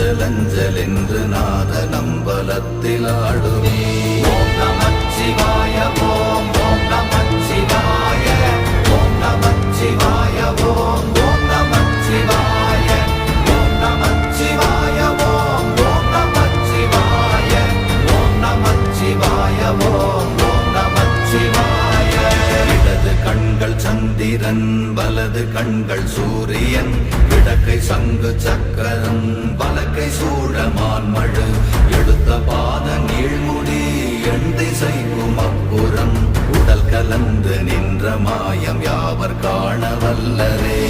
அஞ்சல் அஞ்சல் என்று நாத நம்பலத்தில் ஆடுமே. ஓம் நமச்சிவாய ஓம் ஓம் நமச்சிவாய ஓம் நமச்சிவாய ஓம் ஓம் நமச்சிவாய ஓம் நமச்சிவாய ஓம் ஓம் நமச்சிவாய ஓம் நமச்சிவாய ஓம் ஓம் நமச்சிவாய. இடது கண்கள் சந்திரன் வலது கண்கள் சூரியன் இடக்கை சங்கு சக்கரம் வலக்கை சூழமான் மழு எடுத்த பாத நீழ்முடி எண் திசைக்கும் அப்புறம் உடல் கலந்து நின்ற மாயம் யாவர் காண வல்லரே.